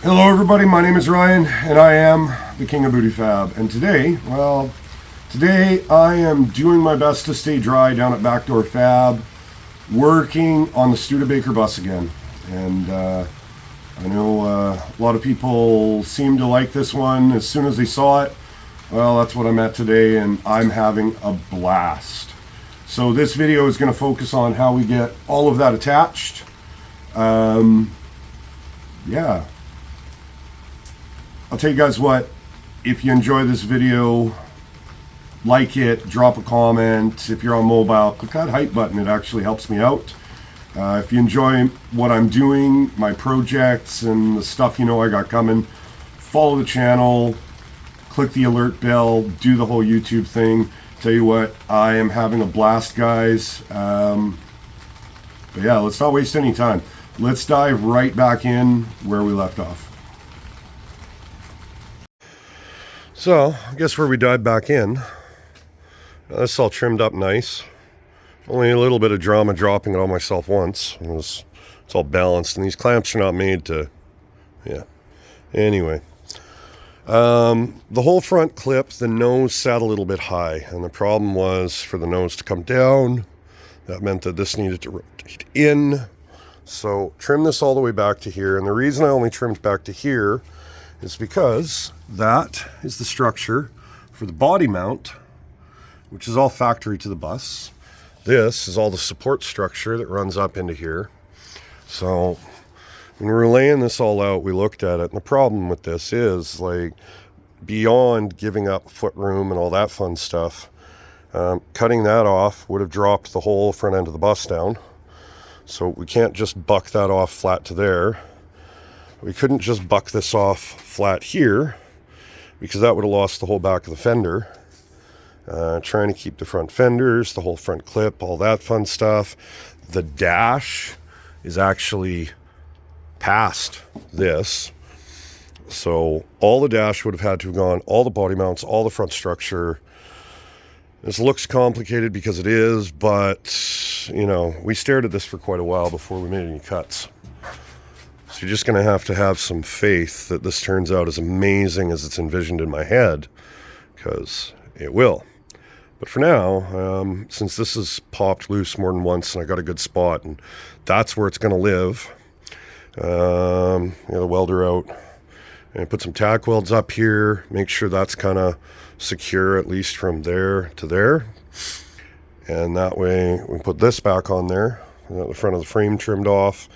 Hello everybody, my name is Ryan and I am the King of Booty Fab, and today I am doing my best to stay dry down at Backdoor Fab, working on the Studebaker bus again. And I know a lot of people seem to like this one as soon as they saw it. Well, that's what I'm at today, and I'm having a blast. So this video is going to focus on how we get all of that attached. Yeah. I'll tell you guys what, if you enjoy this video, like it, drop a comment. If you're on mobile, click that hype button. It actually helps me out. If you enjoy what I'm doing, my projects and the stuff you know I got coming, follow the channel, click the alert bell, do the whole YouTube thing. Tell you what, I am having a blast, guys. But yeah, let's not waste any time. Let's dive right back in where we left off. So, I guess where we dive back in, this all trimmed up nice. Only a little bit of drama dropping it on myself once. It's all balanced, and these clamps are not made to, yeah. Anyway, the whole front clip, the nose sat a little bit high, and the problem was for the nose to come down. That meant that this needed to rotate in. So trim this all the way back to here, and the reason I only trimmed back to here is because that is the structure for the body mount, which is all factory to the bus. This is all the support structure that runs up into here. So when we were laying this all out, we looked at it, and the problem with this is, like, beyond giving up foot room and all that fun stuff, cutting that off would have dropped the whole front end of the bus down. So we can't just buck that off flat to there. We couldn't just buck this off flat here, because that would have lost the whole back of the fender. Trying to keep the front fenders, the whole front clip, all that fun stuff. The dash is actually past this. So all the dash would have had to have gone, all the body mounts, all the front structure. This looks complicated because it is, but, you know, we stared at this for quite a while before we made any cuts. So you're just going to have some faith that this turns out as amazing as it's envisioned in my head, because it will. But for now, since this is popped loose more than once and I got a good spot, and that's where it's going to live, the welder out, and put some tack welds up here, make sure that's kind of secure at least from there to there. And that way we put this back on there, the front of the frame trimmed off,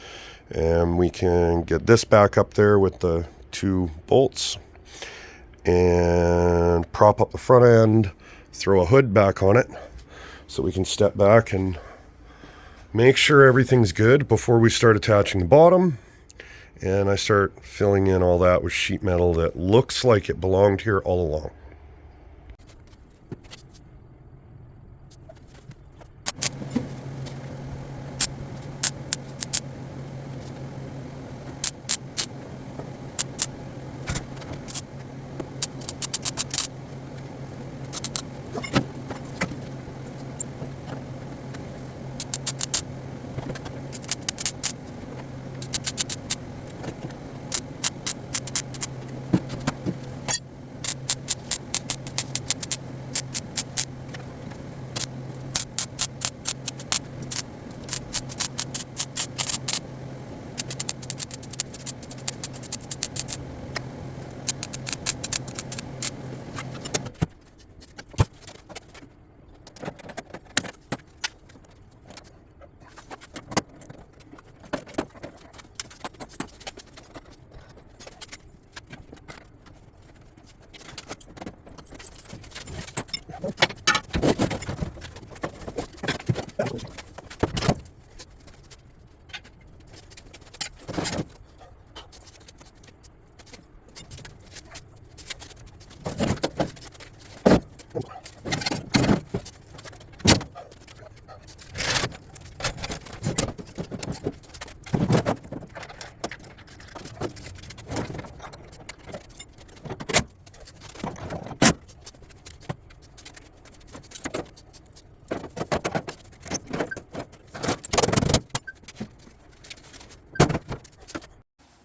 and we can get this back up there with the 2 bolts and prop up the front end, throw a hood back on it so we can step back and make sure everything's good before we start attaching the bottom. And I start filling in all that with sheet metal that looks like it belonged here all along.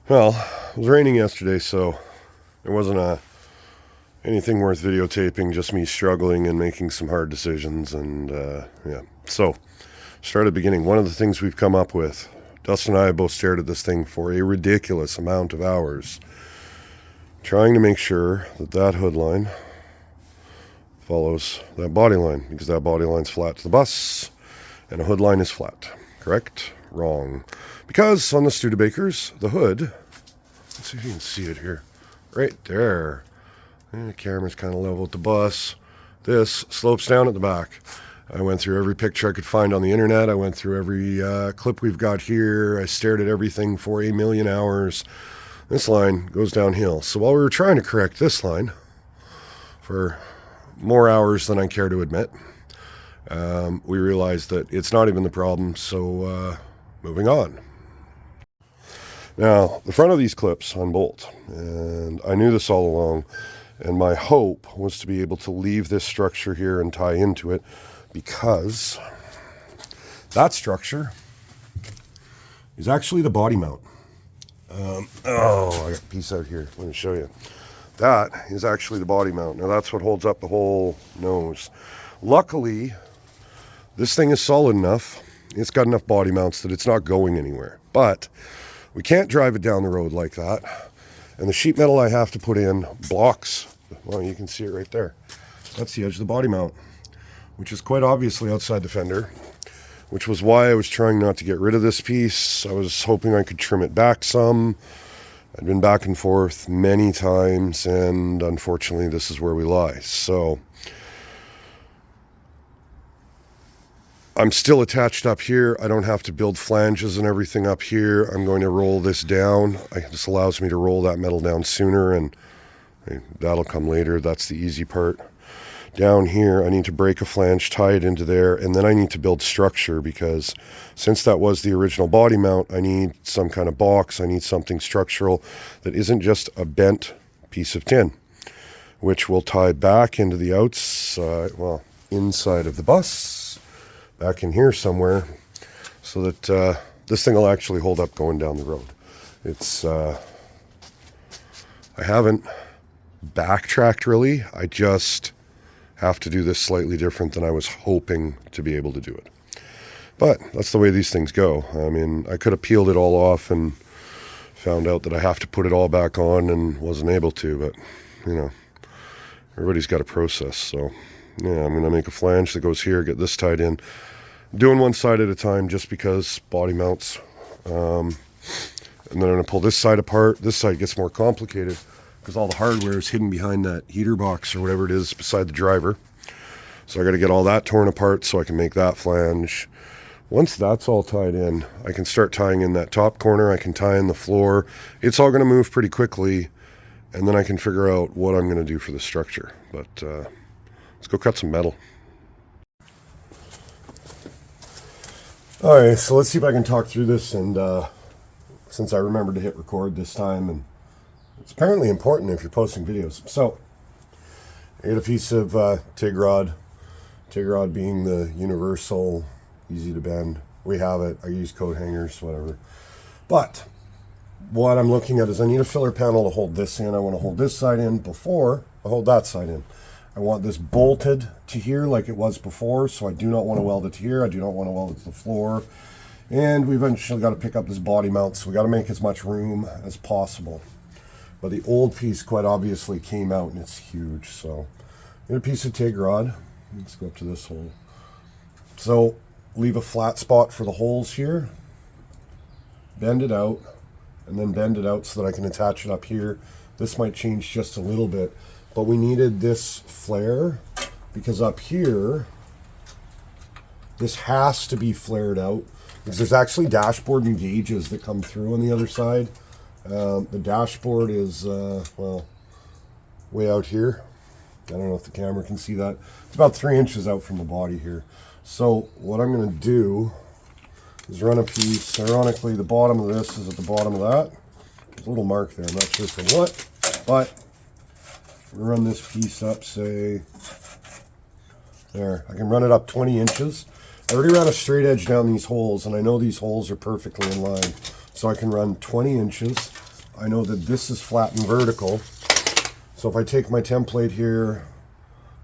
Well, it was raining yesterday, so there wasn't anything worth videotaping, just me struggling and making some hard decisions. And yeah, so start at the beginning. One of the things we've come up with, Dustin and I both stared at this thing for a ridiculous amount of hours, trying to make sure that that hood line follows that body line, because that body line's flat to the bus and a hood line is flat. Correct? Wrong. Because on the Studebakers, the hood, let's see if you can see it here, right there. And the camera's kind of level with the bus. This slopes down at the back. I went through every picture I could find on the internet. I went through every clip we've got here. I stared at everything for a million hours. This line goes downhill. So while we were trying to correct this line for more hours than I care to admit, we realized that it's not even the problem. So moving on. Now, the front of these clips unbolt, and I knew this all along, and my hope was to be able to leave this structure here and tie into it, because that structure is actually the body mount. I got a piece out here. Let me show you. That is actually the body mount. Now, that's what holds up the whole nose. Luckily, this thing is solid enough. It's got enough body mounts that it's not going anywhere. But we can't drive it down the road like that. And the sheet metal I have to put in blocks. Well, you can see it right there. That's the edge of the body mount, which is quite obviously outside the fender, which was why I was trying not to get rid of this piece. I was hoping I could trim it back some. I'd been back and forth many times, and unfortunately this is where we lie. So I'm still attached up here. I don't have to build flanges and everything up here. I'm going to roll this down. This allows me to roll that metal down sooner, and that'll come later. That's the easy part. Down here, I need to break a flange, tie it into there, and then I need to build structure, because since that was the original body mount, I need some kind of box. I need something structural that isn't just a bent piece of tin, which will tie back into the outside, well, inside of the bus, back in here somewhere, so that this thing will actually hold up going down the road. It's, I haven't backtracked really. I just have to do this slightly different than I was hoping to be able to do it. But that's the way these things go. I mean, I could have peeled it all off and found out that I have to put it all back on and wasn't able to, but you know, everybody's got a process. So yeah, I'm going to make a flange that goes here, get this tied in. I'm doing one side at a time just because body mounts. And then I'm going to pull this side apart. This side gets more complicated because all the hardware is hidden behind that heater box or whatever it is beside the driver. So I got to get all that torn apart so I can make that flange. Once that's all tied in, I can start tying in that top corner. I can tie in the floor. It's all going to move pretty quickly, and then I can figure out what I'm going to do for the structure. But let's go cut some metal. All right, so let's see if I can talk through this, and since I remembered to hit record this time, and it's apparently important if you're posting videos. So I got a piece of TIG rod being the universal, easy to bend. We have it. I use coat hangers, whatever. But what I'm looking at is I need a filler panel to hold this in. I want to hold this side in before I hold that side in. I want this bolted to here like it was before, so I do not want to weld it to here. I do not want to weld it to the floor. And we eventually got to pick up this body mount, so we got to make as much room as possible. But the old piece quite obviously came out, and it's huge. So get a piece of TIG rod. Let's go up to this hole. So leave a flat spot for the holes here. Bend it out, and then bend it out so that I can attach it up here. This might change just a little bit, but we needed this flare because up here, this has to be flared out because there's actually dashboard and gauges that come through on the other side. The dashboard is, well, way out here. I don't know if the camera can see that. It's about 3 inches out from the body here. So what I'm going to do is run a piece. Ironically, the bottom of this is at the bottom of that. There's a little mark there. I'm not sure for what, but we'll run this piece up, say, there. I can run it up 20 inches. I already ran a straight edge down these holes, and I know these holes are perfectly in line. So I can run 20 inches, I know that this is flat and vertical. So if I take my template here,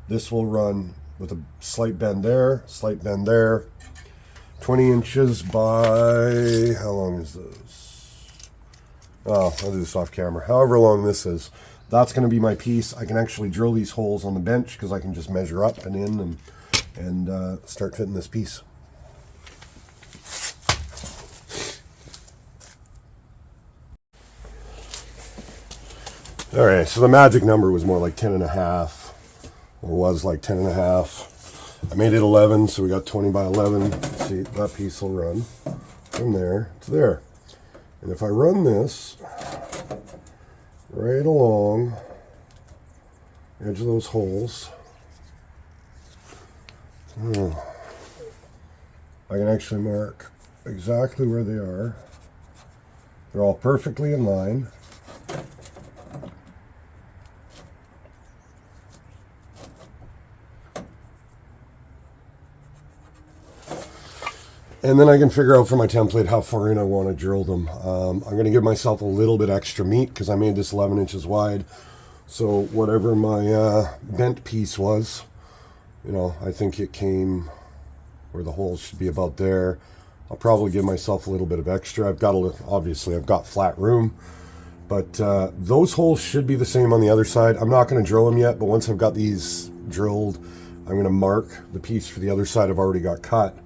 this will run with a slight bend there, 20 inches by, how long is this? Oh, I'll do this off camera. However long this is, that's going to be my piece. I can actually drill these holes on the bench because I can just measure up and in and start fitting this piece. All right, so the magic number was more like 10 and a half, or was like 10 and a half. I made it 11, so we got 20 by 11. See, that piece will run from there to there. And if I run this right along the edge of those holes, I can actually mark exactly where they are. They're all perfectly in line. And then I can figure out for my template how far in I want to drill them. I'm going to give myself a little bit extra meat because I made this 11 inches wide. So whatever my bent piece was, you know, I think it came where the holes should be about there. I'll probably give myself a little bit of extra. Obviously I've got flat room, but those holes should be the same on the other side. I'm not going to drill them yet, but once I've got these drilled, I'm going to mark the piece for the other side I've already got cut.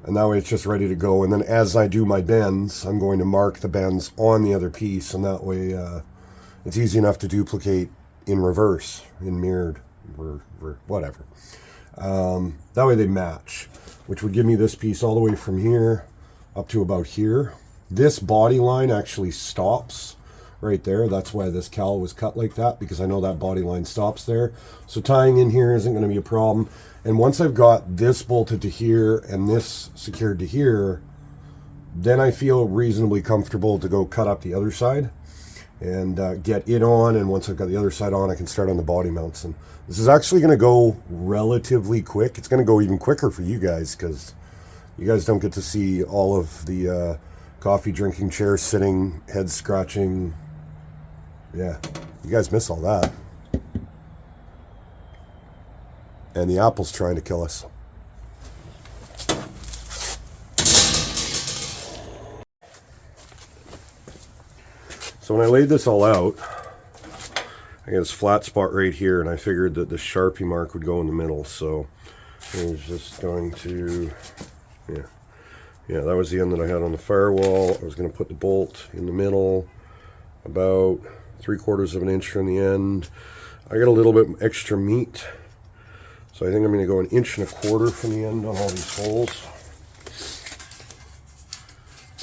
And that way it's just ready to go. And then as I do my bends, I'm going to mark the bends on the other piece. And that way it's easy enough to duplicate in reverse, in mirrored, or whatever. That way they match, which would give me this piece all the way from here up to about here. This body line actually stops right there. That's why this cowl was cut like that, because I know that body line stops there. So tying in here isn't going to be a problem. And once I've got this bolted to here and this secured to here, then I feel reasonably comfortable to go cut up the other side and get it on. And once I've got the other side on, I can start on the body mounts. And this is actually going to go relatively quick. It's going to go even quicker for you guys because you guys don't get to see all of the coffee drinking, chair sitting, head scratching. Yeah, you guys miss all that. And the apple's trying to kill us. So when I laid this all out, I got this flat spot right here, and I figured that the Sharpie mark would go in the middle. So I was just going to, yeah, that was the end that I had on the firewall. I was going to put the bolt in the middle, about 3/4 of an inch from the end. I got a little bit extra meat. So I think I'm going to go 1.25 inches from the end on all these holes,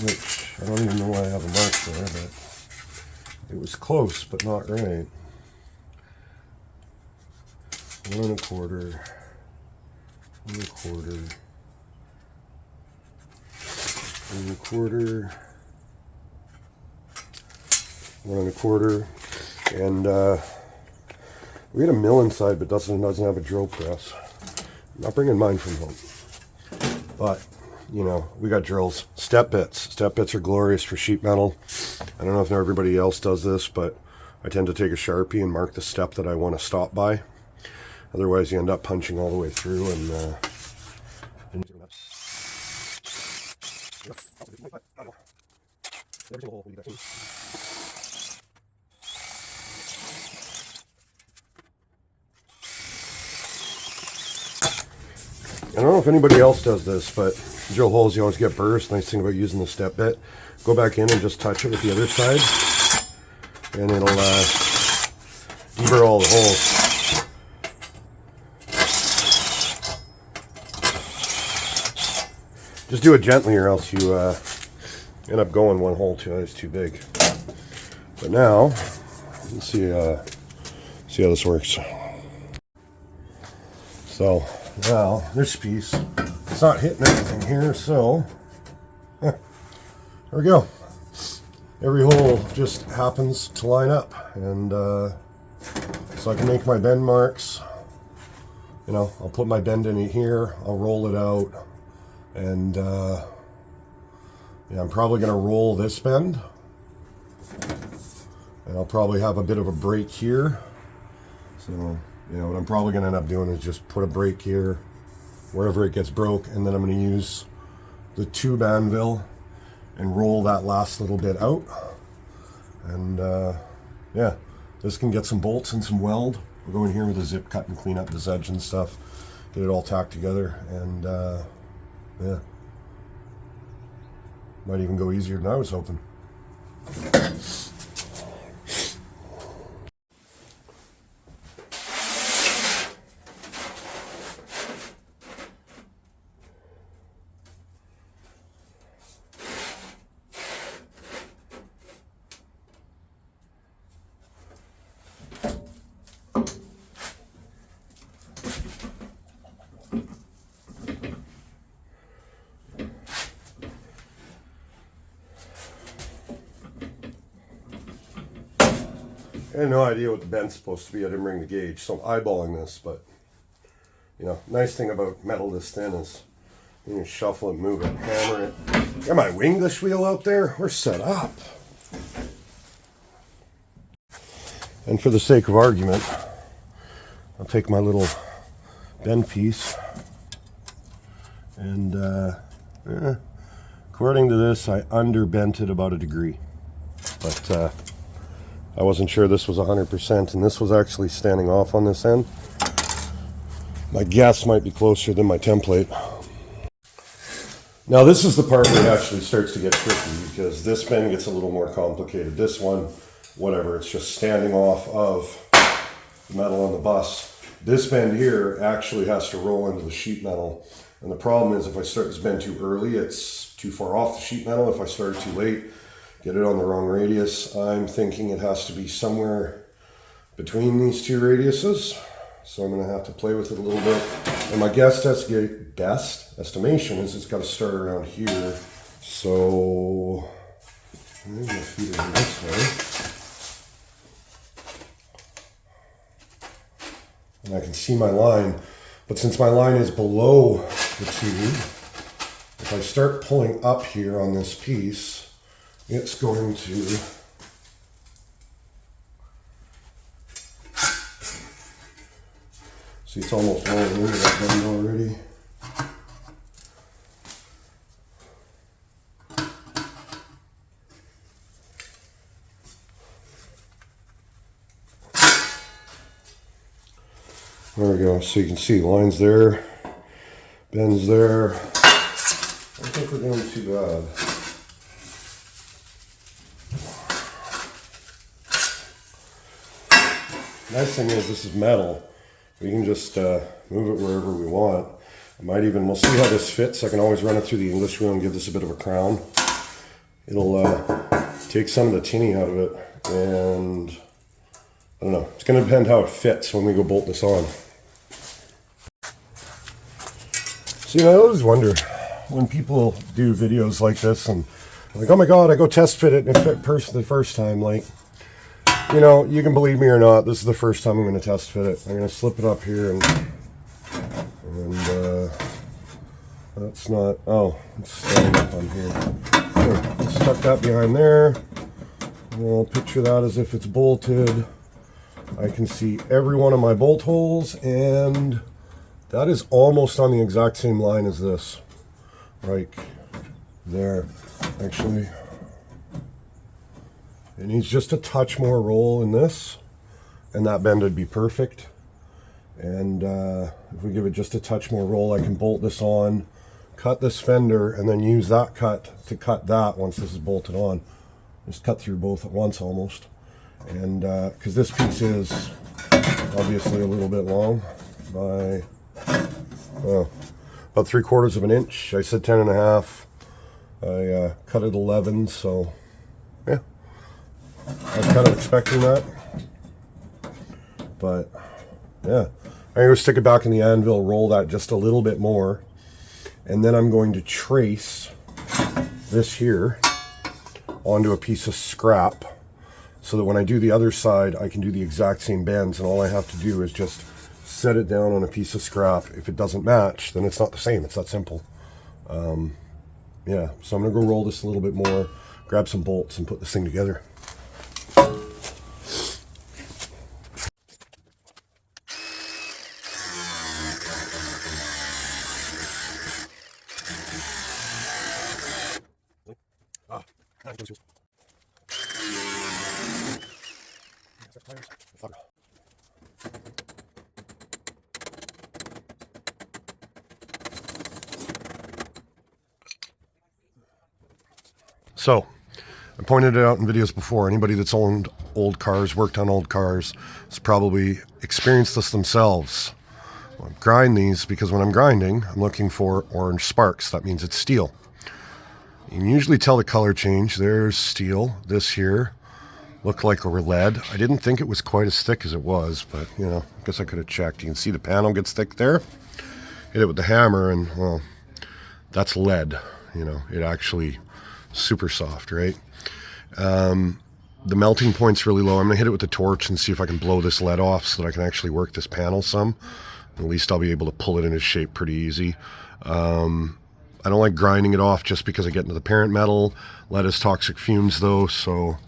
which I don't even know why I have a mark there, but it was close, but not right. 1 1/4, 1 1/4, 1 1/4, 1 1/4, and we had a mill inside, but doesn't have a drill press. I'm not bringing mine from home, but you know, we got drills. Step bits. Step bits are glorious for sheet metal. I don't know if everybody else does this, but I tend to take a Sharpie and mark the step that I want to stop by. Otherwise, you end up punching all the way through and. I don't know if anybody else does this, but drill holes, you always get burrs. Nice thing about using the step bit. Go back in and just touch it with the other side, and it'll deburr all the holes. Just do it gently, or else you end up going one hole it's too big. But now, let's see how this works. So now this piece, it's not hitting anything here, so there we go. Every hole just happens to line up, and so I can make my bend marks. You know, I'll put my bend in here, I'll roll it out, and yeah, I'm probably going to roll this bend And I'll probably have a bit of a break here. So, you know, what I'm probably going to end up doing is just put a break here wherever it gets broke, and then I'm going to use the tube anvil and roll that last little bit out. And yeah, this can get some bolts and some weld. We'll go in here with a zip cut and clean up this edge and stuff, get it all tacked together, and yeah, might even go easier than I was hoping. I had no idea what the bend's supposed to be. I didn't bring the gauge, so I'm eyeballing this. But, you know, nice thing about metal this thin is you can shuffle it, move it, hammer it. Got my Winglish wheel out there. We're set up. And for the sake of argument, I'll take my little bend piece and according to this, I underbent it about 1 degree. But I wasn't sure this was 100%, and this was actually standing off on this end. My guess might be closer than my template. Now this is the part where it actually starts to get tricky, because this bend gets a little more complicated. This one, whatever, it's just standing off of the metal on the bus. This bend here actually has to roll into the sheet metal. And the problem is if I start this bend too early, it's too far off the sheet metal. If I start it too late, get it on the wrong radius. I'm thinking it has to be somewhere between these two radiuses. So I'm going to have to play with it a little bit. And my best estimation is it's got to start around here. So I'm going to feed it in this way. And I can see my line. But since my line is below the tube, if I start pulling up here on this piece, it's going to see, it's almost rolling into that bend already. There we go. So you can see lines there, bends there. I don't think we're doing too bad. Nice thing is this is metal. We can just move it wherever we want. We'll see how this fits. I can always run it through the English wheel and give this a bit of a crown. It'll take some of the tinny out of it, and I don't know. It's going to depend how it fits when we go bolt this on. See, I always wonder when people do videos like this and like, oh my God, I go test fit it and it fit the first time. Like, you know, you can believe me or not, this is the first time I'm going to test fit it. I'm going to slip it up here and that's not, oh, it's standing up on here. Here, let's tuck that behind there. We'll picture that as if it's bolted. I can see every one of my bolt holes, and that is almost on the exact same line as this. Right there. Actually, it needs just a touch more roll in this, and that bend would be perfect. And if we give it just a touch more roll, I can bolt this on, cut this fender, and then use that cut to cut that once this is bolted on. Just cut through both at once almost. And because this piece is obviously a little bit long by about 3/4 of an inch. I said 10.5. I cut it 11, so yeah, I was kind of expecting that. But yeah, I'm going to stick it back in the anvil, roll that just a little bit more, and then I'm going to trace this here onto a piece of scrap so that when I do the other side, I can do the exact same bends, and all I have to do is just set it down on a piece of scrap. If it doesn't match, then it's not the same. It's that simple. Yeah, so I'm going to go roll this a little bit more, grab some bolts, and put this thing together. So, I pointed it out in videos before. Anybody that's owned old cars, worked on old cars, has probably experienced this themselves. I grind these because when I'm grinding, I'm looking for orange sparks. That means it's steel. You can usually tell the color change. There's steel. This here looked like lead. I didn't think it was quite as thick as it was, but, you know, I guess I could have checked. You can see the panel gets thick there. Hit it with the hammer and, well, that's lead. You know, it actually super soft, right? The melting point's really low. I'm gonna hit it with the torch and see if I can blow this lead off so that I can actually work this panel some. At least I'll be able to pull it into shape pretty easy. I don't like grinding it off just because I get into the parent metal. Lead has toxic fumes though, so,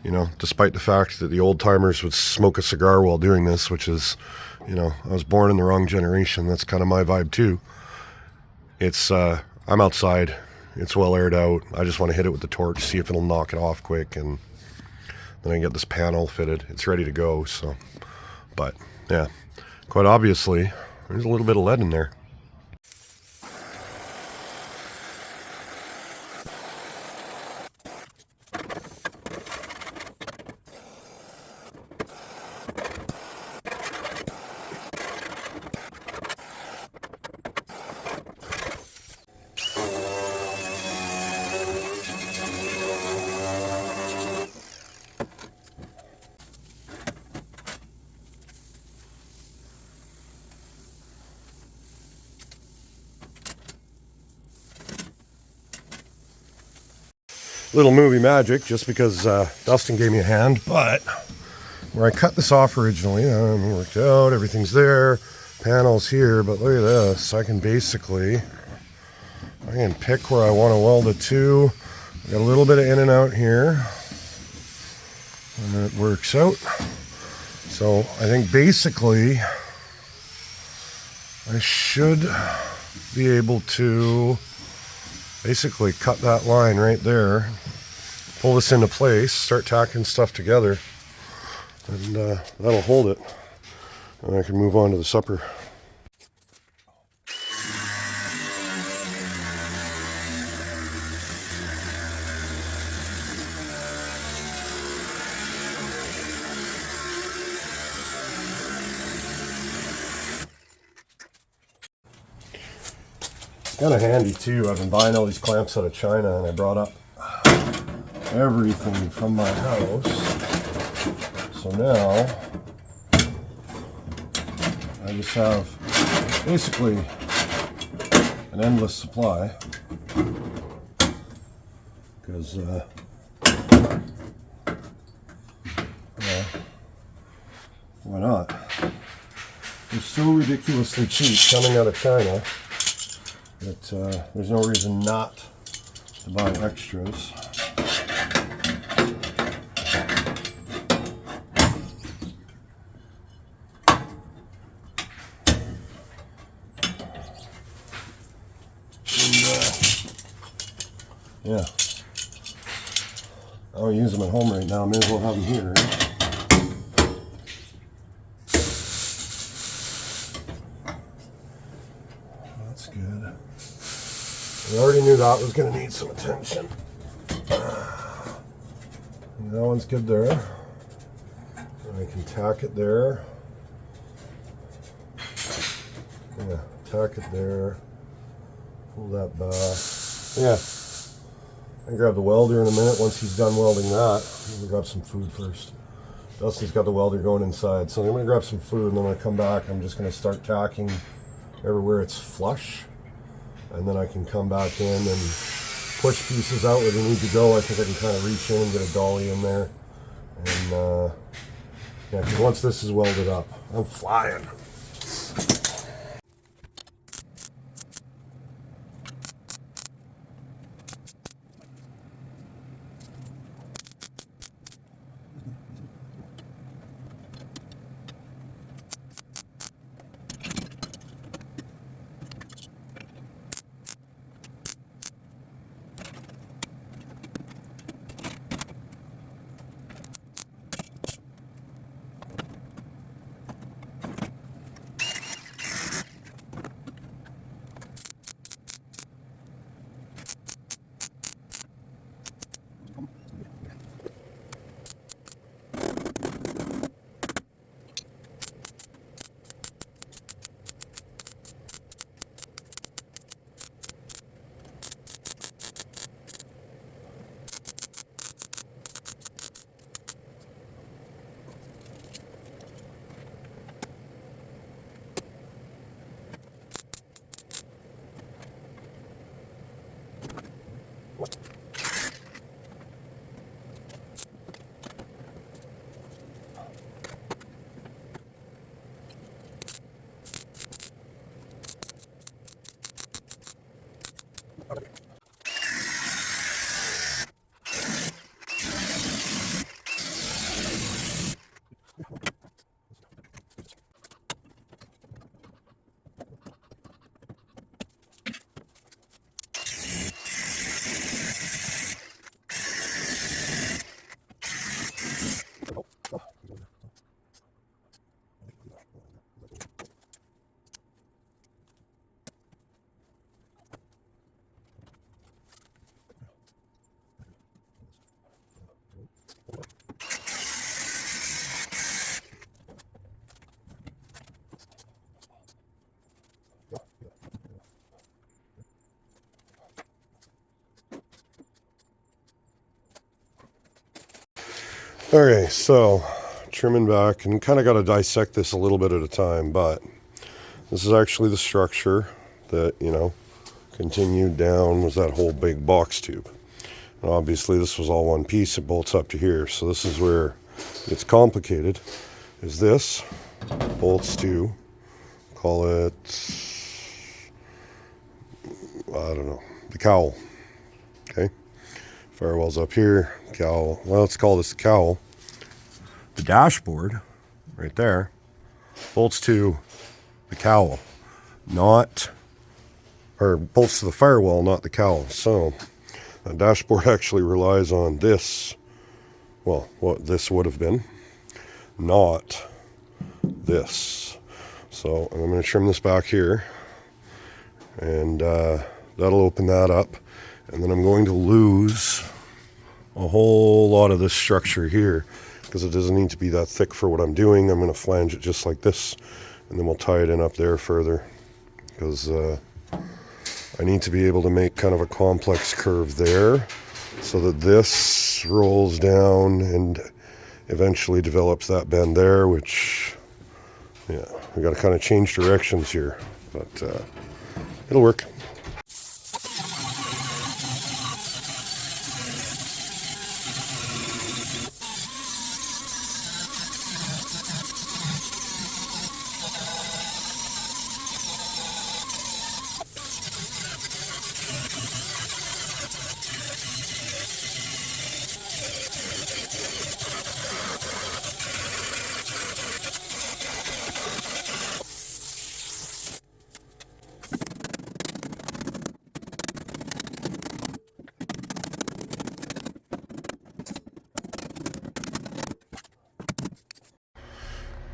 you know, despite the fact that the old timers would smoke a cigar while doing this, which is, you know, I was born in the wrong generation. That's kind of my vibe too. It's, I'm outside. It's well aired out. I just want to hit it with the torch, see if it'll knock it off quick, and then I can get this panel fitted. It's ready to go, so. But, yeah, quite obviously, there's a little bit of lead in there. Little movie magic, just because Dustin gave me a hand, but where I cut this off originally, it worked out, everything's there, panels here, but look at this, I can basically, I can pick where I want to weld it to. I got a little bit of in and out here, and it works out. So I think basically I should be able to basically cut that line right there, pull this into place, start tacking stuff together, and that'll hold it. And I can move on to the supper. Kind of handy too. I've been buying all these clamps out of China, and I brought up everything from my house. So now I just have basically an endless supply, because why not? They're so ridiculously cheap coming out of China that there's no reason not to buy extras. And, yeah, I don't use them at home right now. I may as well have them here. That's good. I already knew that was going to need some attention. That one's good there. I can tack it there. Yeah, tack it there. Pull that back. Yeah. I can grab the welder in a minute once he's done welding that. I'm gonna grab some food first. Dustin's got the welder going inside, so I'm gonna grab some food, and then when I come back, I'm just gonna start tacking everywhere it's flush. And then I can come back in and push pieces out where they need to go. I think I can kind of reach in and get a dolly in there. And yeah, because once this is welded up, I'm flying. Okay, so trimming back, and kind of got to dissect this a little bit at a time, but this is actually the structure that, you know, continued down was that whole big box tube. And obviously this was all one piece. It bolts up to here. So this is where it's complicated, is this bolts to, call it, I don't know, the cowl. Okay, firewall's up here, cowl. Well, let's call this the cowl. The dashboard, right there, bolts to the cowl, not, or bolts to the firewall, not the cowl. So the dashboard actually relies on this, well, what this would have been, not this. So I'm going to trim this back here, and that'll open that up, and then I'm going to lose a whole lot of this structure here because it doesn't need to be that thick for what I'm doing. I'm going to flange it just like this, and then we'll tie it in up there further, because I need to be able to make kind of a complex curve there so that this rolls down and eventually develops that bend there, which, yeah, we got to kind of change directions here, but it'll work.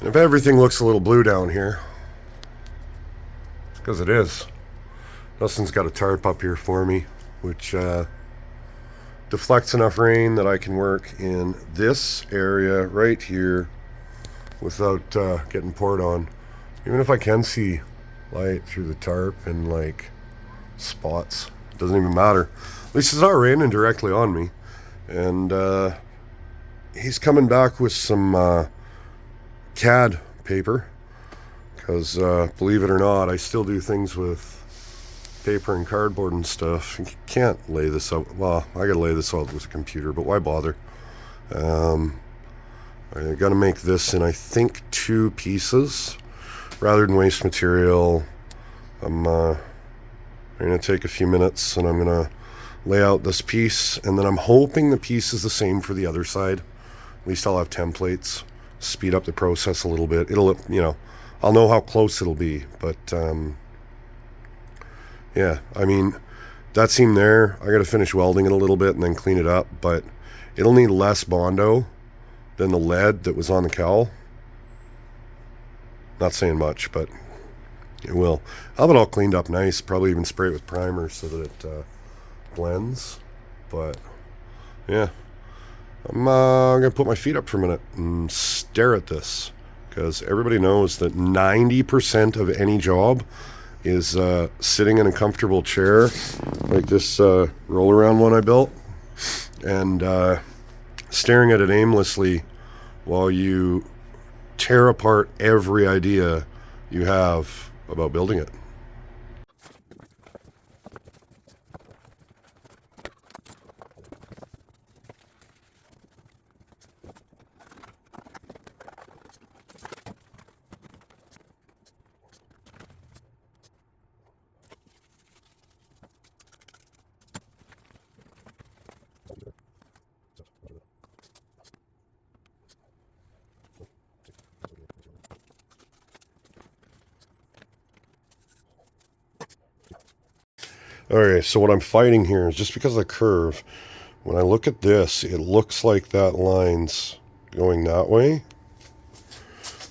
If everything looks a little blue down here, it's because it is. Dustin's got a tarp up here for me, which deflects enough rain that I can work in this area right here without getting poured on. Even if I can see light through the tarp and like spots, it doesn't even matter. At least it's not raining directly on me. And he's coming back with some CAD paper, because believe it or not, I still do things with paper and cardboard and stuff. You can't lay this out. Well, I gotta lay this out with a computer, but why bother? I gotta make this in, I think, 2 pieces rather than waste material. I'm gonna take a few minutes and I'm gonna lay out this piece, and then I'm hoping the piece is the same for the other side. At least I'll have templates, speed up the process a little bit. It'll, you know, I'll know how close it'll be, but yeah, I mean, that seam there, I gotta finish welding it a little bit and then clean it up, but it'll need less Bondo than the lead that was on the cowl. Not saying much, but it will. I'll have it all cleaned up nice, probably even spray it with primer so that it blends. But yeah, I'm gonna put my feet up for a minute and stare at this, because everybody knows that 90% of any job is sitting in a comfortable chair like this roll around one I built, and staring at it aimlessly while you tear apart every idea you have about building it. Okay, so what I'm fighting here is just because of the curve. When I look at this, it looks like that line's going that way.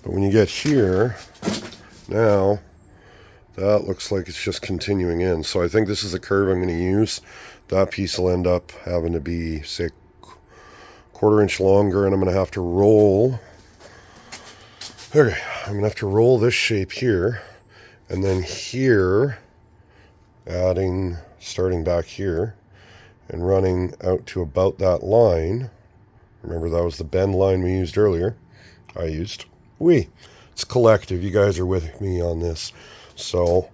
But when you get here, now, that looks like it's just continuing in. So I think this is the curve I'm going to use. That piece will end up having to be, say, 1/4 inch longer, and I'm going to have to roll. Okay, I'm going to have to roll this shape here, and then here, starting back here, and running out to about that line Remember, that was the bend line we used earlier. It's collective. You guys are with me on this. So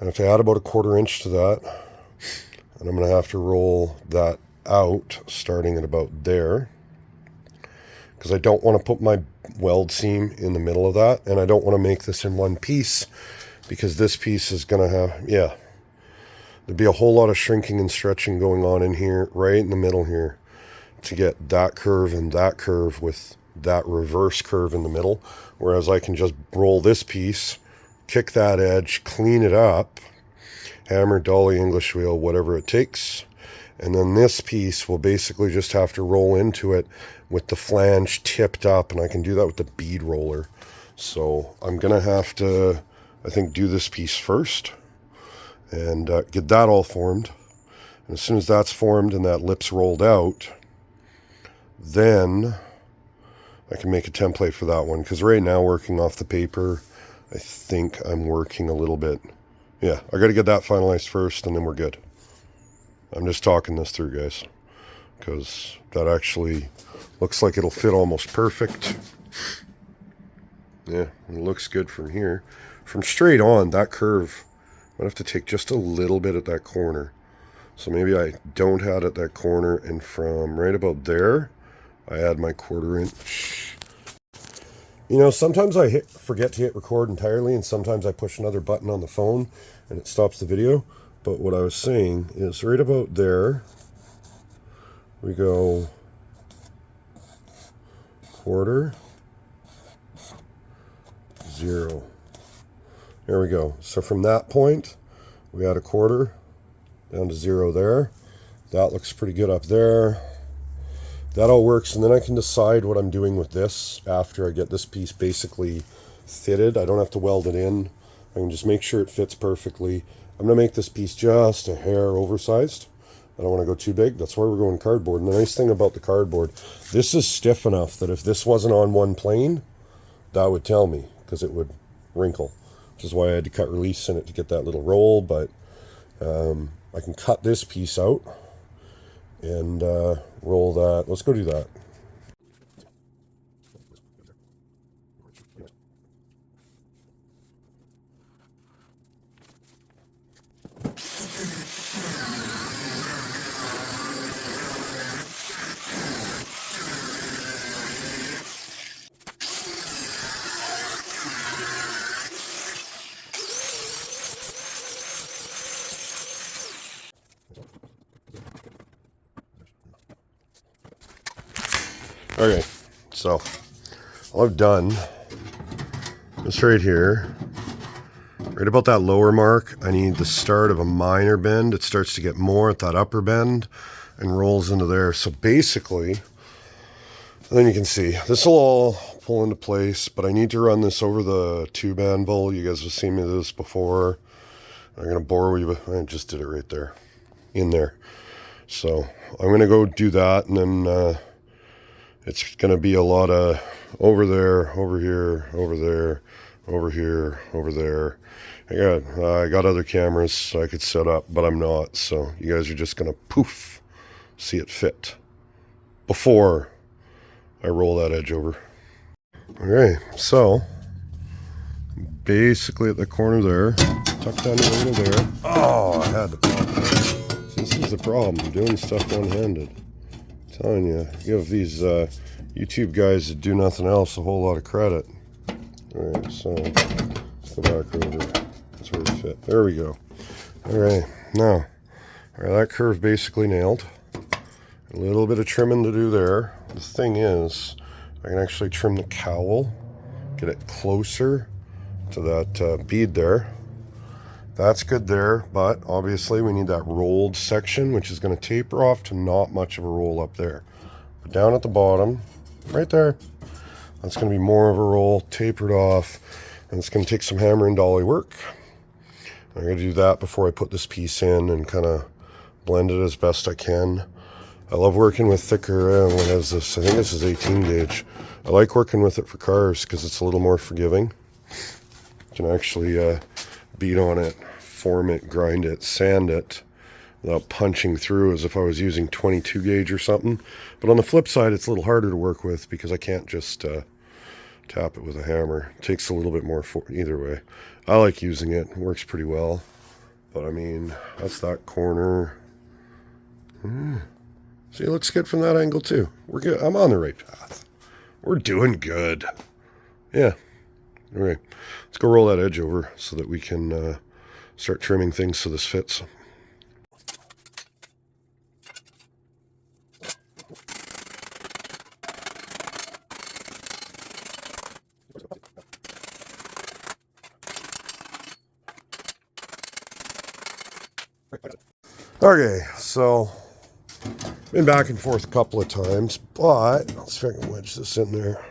I have to add about 1/4 inch to that. And I'm going to have to roll that out starting at about there. Because I don't want to put my weld seam in the middle of that. And I don't want to make this in one piece. Because this piece is going to have, there'd be a whole lot of shrinking and stretching going on in here, right in the middle here, to get that curve and that curve with that reverse curve in the middle. Whereas I can just roll this piece, kick that edge, clean it up, hammer, dolly, English wheel, whatever it takes. And then this piece will basically just have to roll into it with the flange tipped up, and I can do that with the bead roller. So I'm going to have to, I think, do this piece first and get that all formed. And as soon as that's formed and that lip's rolled out, then I can make a template for that one. Because right now, working off the paper, I think I'm working a little bit. Yeah, I got to get that finalized first, and then we're good. I'm just talking this through, guys, because that actually looks like it'll fit almost perfect. Yeah, it looks good from here. From straight on, that curve, I have to take just a little bit at that corner. So maybe I don't add at that corner, and from right about there, I add my 1/4 inch. You know, sometimes I forget to hit record entirely, and sometimes I push another button on the phone and it stops the video. But what I was saying is right about there, we go 1/4, 0. There we go. So from that point, we add 1/4 down to 0 there. That looks pretty good up there. That all works, and then I can decide what I'm doing with this after I get this piece basically fitted. I don't have to weld it in. I can just make sure it fits perfectly. I'm going to make this piece just a hair oversized. I don't want to go too big. That's why we're going cardboard. And the nice thing about the cardboard, this is stiff enough that if this wasn't on one plane, that would tell me, because it would wrinkle. Which is why I had to cut release in it to get that little roll. But I can cut this piece out and roll that. Let's go do that. Okay, so all I've done is right here, right about that lower mark. I need the start of a minor bend. It starts to get more at that upper bend and rolls into there. So basically, and then you can see this will all pull into place, but I need to run this over the tube anvil. You guys have seen me do this before. I'm going to bore you, but I just did it right there, in there. So I'm going to go do that, and then it's going to be a lot of over there, over here, over there, over here, over there. I got other cameras I could set up, but I'm not. So you guys are just going to poof, see it fit before I roll that edge over. Okay, so basically at the corner there, tuck down the right of there. Oh, I had to pop that. See, this is the problem, doing stuff one-handed. Telling you, give these YouTube guys that do nothing else a whole lot of credit. Alright, so let's go back over. That's where it fit. There we go. Alright, now, that curve basically nailed. A little bit of trimming to do there. The thing is, I can actually trim the cowl, get it closer to that bead there. That's good there, but obviously we need that rolled section, which is going to taper off to not much of a roll up there. But down at the bottom, right there, that's going to be more of a roll, tapered off, and it's going to take some hammer and dolly work. I'm going to do that before I put this piece in and kind of blend it as best I can. I love working with thicker, what is this? I think this is 18 gauge. I like working with it for cars because it's a little more forgiving. You can actually beat on it, form it, grind it, sand it without punching through as if I was using 22 gauge or something. But on the flip side, it's a little harder to work with because I can't just tap it with a hammer. It takes a little bit more either way. I like using it. It works pretty well. But I mean, that's that corner. See, it looks good from that angle too. We're good. I'm on the right path. We're doing good. Yeah. Okay. Let's go roll that edge over so that we can start trimming things so this fits. Okay, so been back and forth a couple of times, but let's see if I can wedge this in there.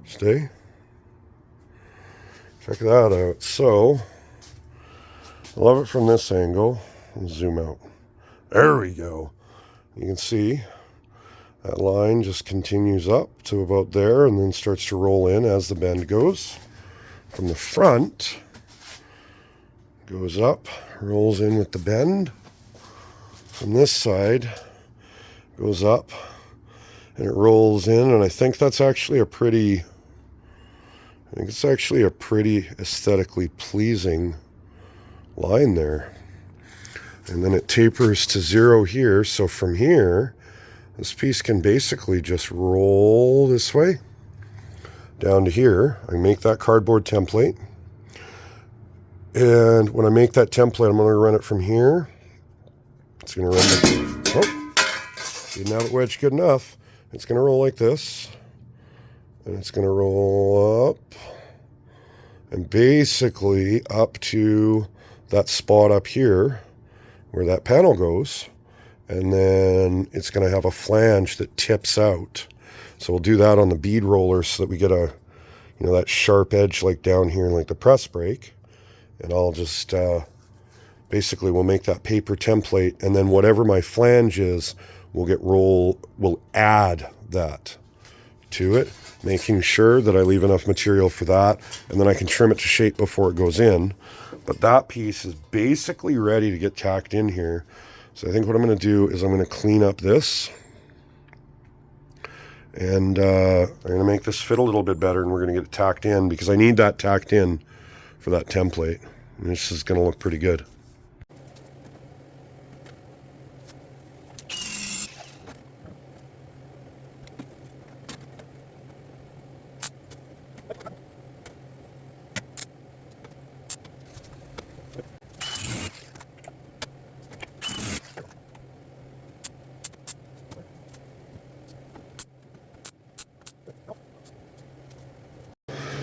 Stay. Check that out. So, I love it from this angle. Let's zoom out. There we go. You can see that line just continues up to about there and then starts to roll in as the bend goes. From the front, goes up, rolls in with the bend. From this side, goes up and it rolls in, and I think that's actually a pretty, aesthetically pleasing line there. And then it tapers to 0 here, so from here, this piece can basically just roll this way down to here. I make that cardboard template. And when I make that template, I'm going to run it from here. It's going to run didn't have it wedged good enough. It's going to roll like this. And it's going to roll up. And basically up to that spot up here where that panel goes. And then it's going to have a flange that tips out. So we'll do that on the bead roller so that we get a, that sharp edge like down here in like the press brake. And I'll just, basically we'll make that paper template, and then whatever my flange is, we'll add that to it, making sure that I leave enough material for that, and then I can trim it to shape before it goes in. But that piece is basically ready to get tacked in here. So I think what I'm going to do is I'm going to clean up this, and I'm going to make this fit a little bit better, and we're going to get it tacked in because I need that tacked in for that template. And this is going to look pretty good.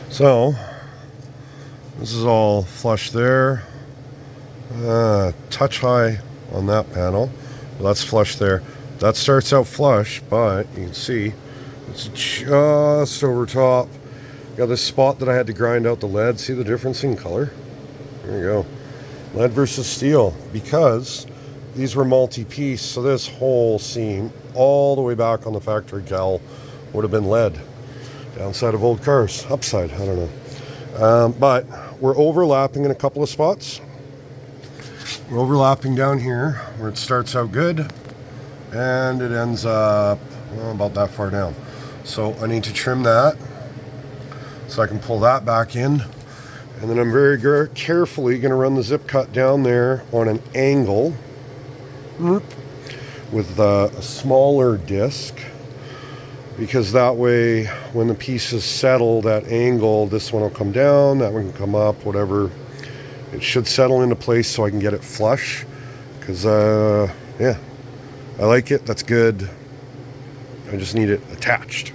So this is all flush there, touch high on that panel. Well, that's flush there. That starts out flush, but you can see it's just over top. Got this spot that I had to grind out the lead. See the difference in color? There you go. Lead versus steel, because these were multi-piece, so this whole seam all the way back on the factory cowl would have been lead. Downside of old cars, upside, I don't know. But we're overlapping in a couple of spots. We're overlapping down here where it starts out good and it ends up about that far down. So I need to trim that so I can pull that back in. And then I'm very carefully going to run the zip cut down there on an angle with a smaller disc. Because that way, when the pieces settle, that angle, this one will come down, that one can come up, whatever. It should settle into place so I can get it flush. Because, yeah, I like it. That's good. I just need it attached.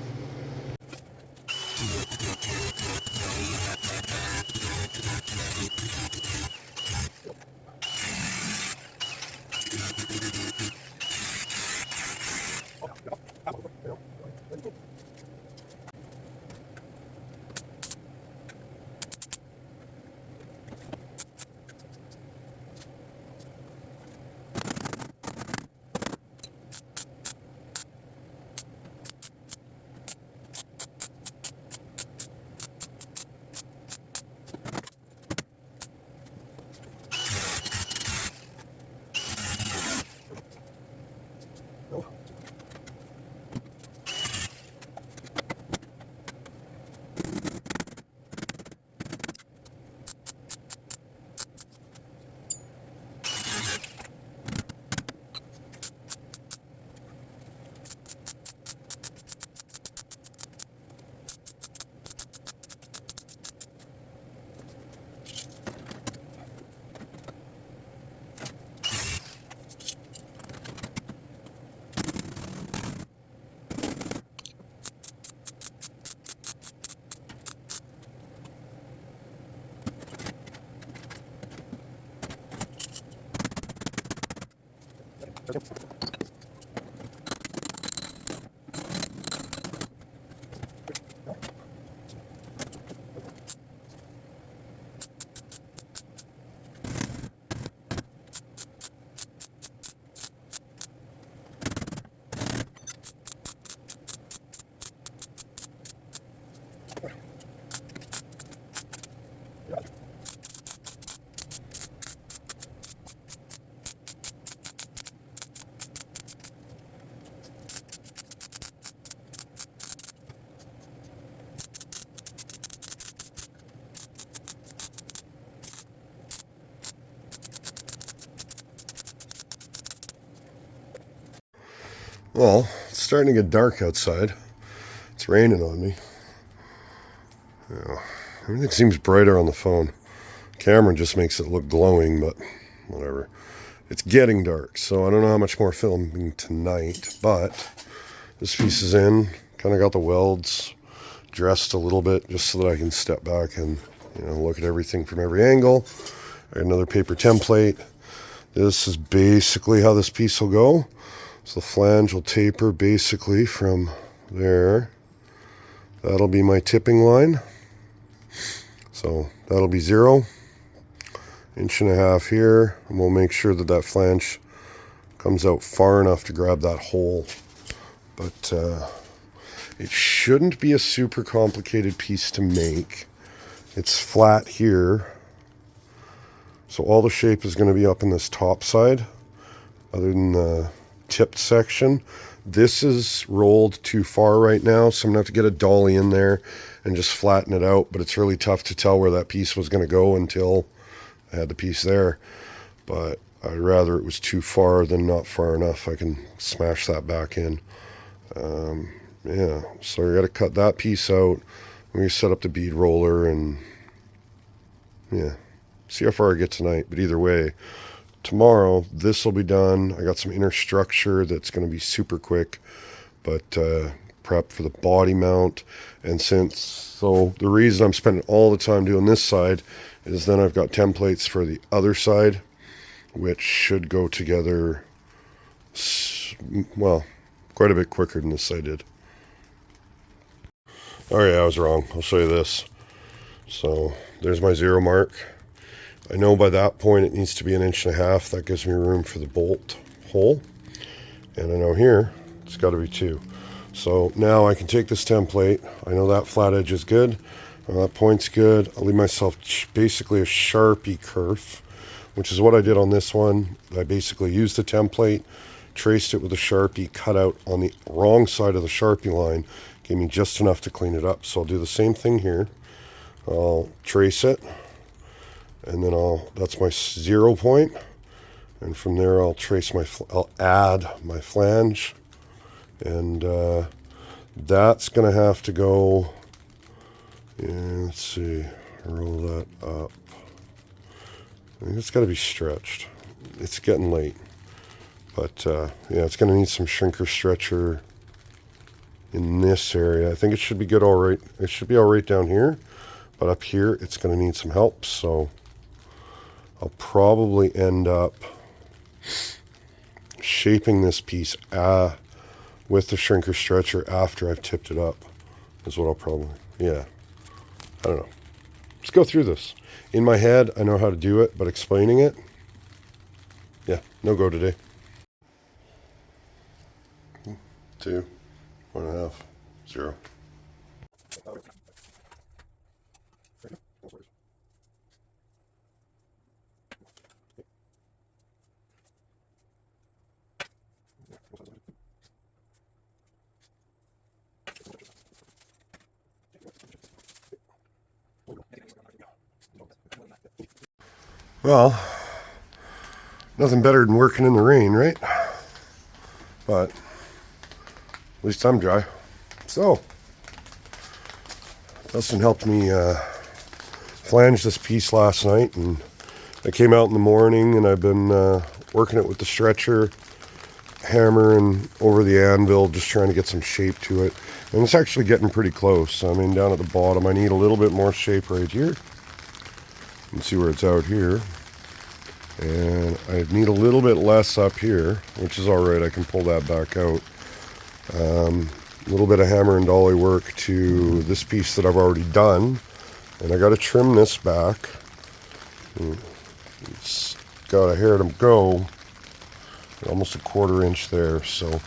Well, it's starting to get dark outside. It's raining on me. Yeah, everything seems brighter on the phone. Camera just makes it look glowing, but whatever. It's getting dark, so I don't know how much more filming tonight, but this piece is in. Kind of got the welds dressed a little bit just so that I can step back and look at everything from every angle. I got another paper template. This is basically how this piece will go. So the flange will taper basically from there. That'll be my tipping line. So that'll be 0.5 inches here, and we'll make sure that that flange comes out far enough to grab that hole. But it shouldn't be a super complicated piece to make. It's flat here, so all the shape is going to be up in this top side, other than the tipped section. This is rolled too far right now, so I'm going to have to get a dolly in there and just flatten it out, but it's really tough to tell where that piece was going to go until I had the piece there. But I'd rather it was too far than not far enough. I can smash that back in. Yeah, so I got to cut that piece out. We set up the bead roller and yeah, see how far I get tonight. But either way, tomorrow this will be done. I got some inner structure that's going to be super quick, but prep for the body mount. And so the reason I'm spending all the time doing this side is then I've got templates for the other side, which should go together, well, quite a bit quicker than this side did. Oh yeah, I was wrong. I'll show you this. So there's my 0 mark. I know by that point it needs to be 1.5 inches. That gives me room for the bolt hole. And I know here it's got to be 2. So now I can take this template. I know that flat edge is good. That point's good. I'll leave myself basically a Sharpie curve, which is what I did on this one. I basically used the template, traced it with a Sharpie, cut out on the wrong side of the Sharpie line, gave me just enough to clean it up. So I'll do the same thing here. I'll trace it, and then that's my 0 point, and from there I'll add my flange, and that's gonna have to go. Yeah, let's see, roll that up. I think it's got to be stretched. It's getting late, but yeah, it's going to need some shrinker stretcher in this area. I think it should be good all right. It should be all right down here, but up here it's going to need some help. So I'll probably end up shaping this piece with the shrinker stretcher after I've tipped it up, is what I'll probably, yeah. I don't know. Let's go through this. In my head, I know how to do it, but explaining it, yeah, no go today. 2, 1.5, 0. Well, nothing better than working in the rain, right? But at least I'm dry. So, Dustin helped me flange this piece last night, and I came out in the morning, and I've been working it with the stretcher, hammer, and over the anvil, just trying to get some shape to it. And it's actually getting pretty close. I mean, down at the bottom, I need a little bit more shape right here. You can see where it's out here. And I need a little bit less up here, which is all right. I can pull that back out. A little bit of hammer and dolly work to this piece that I've already done. And I got to trim this back. It's got a hair to go. Almost a 1/4 inch there. So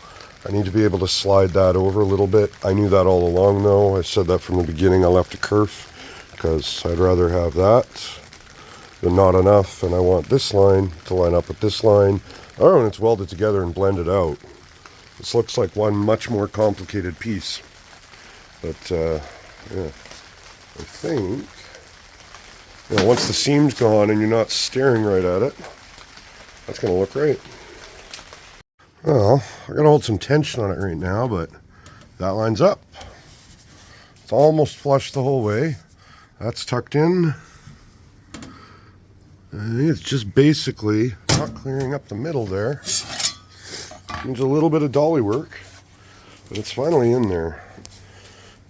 I need to be able to slide that over a little bit. I knew that all along though. I said that from the beginning. I left a kerf because I'd rather have that than not enough. And I want this line to line up with this line. Oh, and it's welded together and blended out. This looks like one much more complicated piece. But yeah, I think, you know, once the seam's gone and you're not staring right at it, that's going to look great. Well, I got to hold some tension on it right now, but that lines up. It's almost flush the whole way. That's tucked in. I think it's just basically not clearing up the middle there. Needs a little bit of dolly work, but it's finally in there.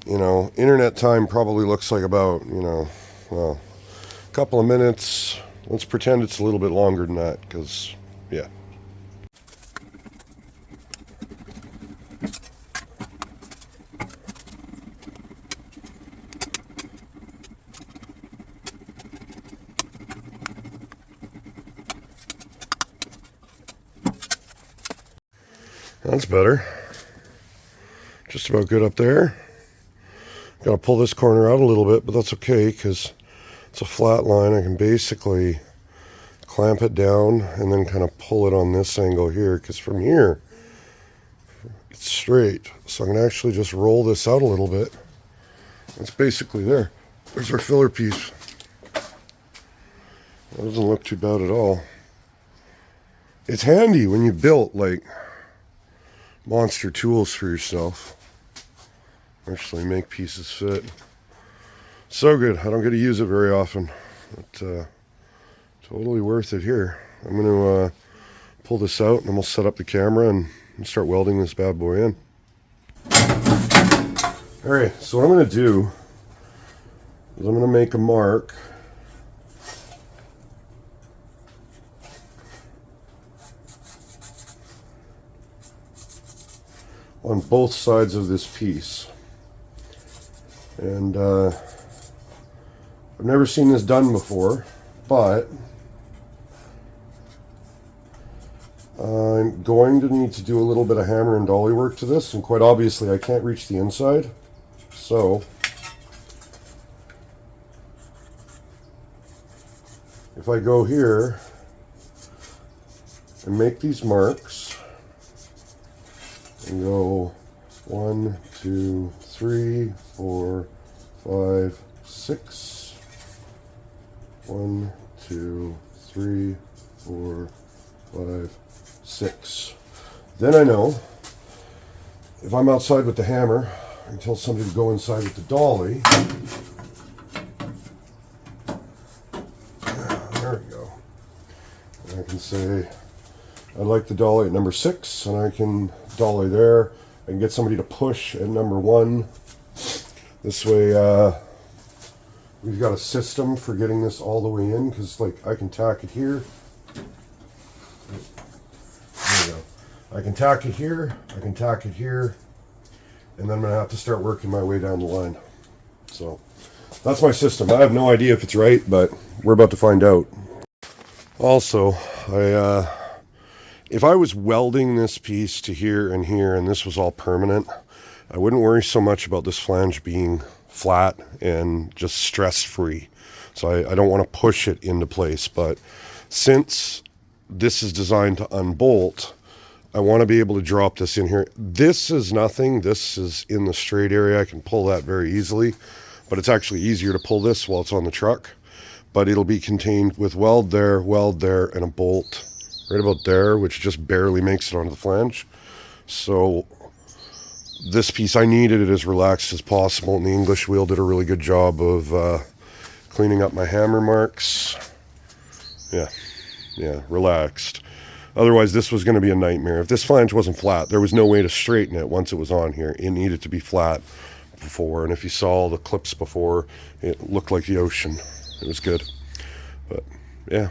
You know, internet time probably looks like about, you know, well, a couple of minutes. Let's pretend it's a little bit longer than that, because, yeah. That's better. Just about good up there. Gotta pull this corner out a little bit, but that's okay because it's a flat line. I can basically clamp it down and then kind of pull it on this angle here, because from here it's straight. So I'm gonna actually just roll this out a little bit. That's basically there. There's our filler piece. That doesn't look too bad at all. It's handy when you built like monster tools for yourself. Actually make pieces fit. So good. I don't get to use it very often, but totally worth it here. I'm going to pull this out and then we'll set up the camera and start welding this bad boy in. Alright, so what I'm going to do is I'm going to make a mark on both sides of this piece. And I've never seen this done before, but I'm going to need to do a little bit of hammer and dolly work to this, and quite obviously I can't reach the inside. So if I go here and make these marks and go 1, 2, 3, 4, 5, 6. 1, 2, 3, 4, 5, 6. Then I know if I'm outside with the hammer, I can tell somebody to go inside with the dolly. There we go. And I can say I'd like the dolly at number 6, and I can dolly there. I can get somebody to push at number 1. This way, we've got a system for getting this all the way in, because like I can tack it here. There we go. I can tack it here, I can tack it here, and then I'm going to have to start working my way down the line. So that's my system. I have no idea if it's right, but we're about to find out. Also, if I was welding this piece to here and this was all permanent, I wouldn't worry so much about this flange being flat and just stress-free. So I don't want to push it into place, but since this is designed to unbolt, I want to be able to drop this in here. This is nothing. This is in the straight area. I can pull that very easily, but it's actually easier to pull this while it's on the truck. But it'll be contained with weld there, and a bolt right about there, which just barely makes it onto the flange. So this piece, I needed it as relaxed as possible, and the English wheel did a really good job of cleaning up my hammer marks. Yeah, relaxed. Otherwise, this was going to be a nightmare. If this flange wasn't flat, there was no way to straighten it once it was on here. It needed to be flat before, and if you saw all the clips before, it looked like the ocean. It was good, but yeah.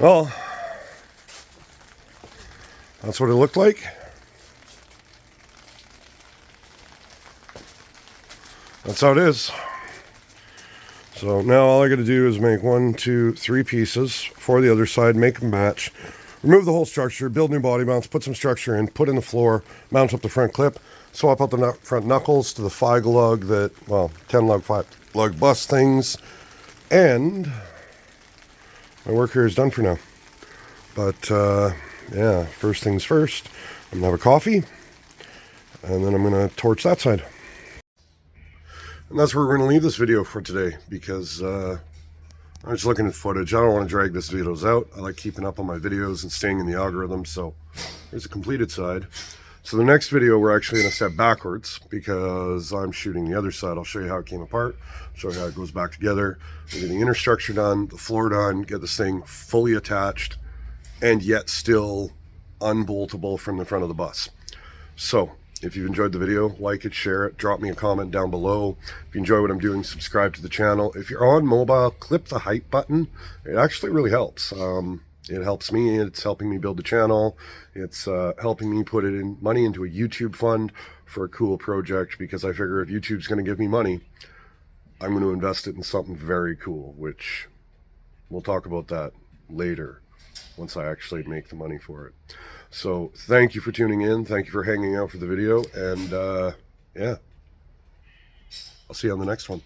Well, that's what it looked like. That's how it is. So now all I got to do is make 1, 2, 3 pieces for the other side, make them match, remove the whole structure, build new body mounts, put some structure in, put in the floor, mount up the front clip, swap out the front knuckles to the 5 lug that, well, 10 lug, 5 lug bus things, and my work here is done for now. But yeah, first things first, I'm gonna have a coffee, and then I'm gonna torch that side. And that's where we're going to leave this video for today, because I'm just looking at footage. I don't want to drag this videos out. I like keeping up on my videos and staying in the algorithm. So here's a completed side. So the next video, we're actually going to step backwards because I'm shooting the other side. I'll show you how it came apart, show you how it goes back together. We'll get the inner structure done, the floor done, get this thing fully attached and yet still unboltable from the front of the bus. So if you've enjoyed the video, like it, share it, drop me a comment down below. If you enjoy what I'm doing, subscribe to the channel. If you're on mobile, click the hype button. It actually really helps. It helps me. It's helping me build the channel. It's helping me put it in money into a YouTube fund for a cool project, because I figure if YouTube's going to give me money, I'm going to invest it in something very cool, which we'll talk about that later once I actually make the money for it. So thank you for tuning in. Thank you for hanging out for the video. And yeah, I'll see you on the next one.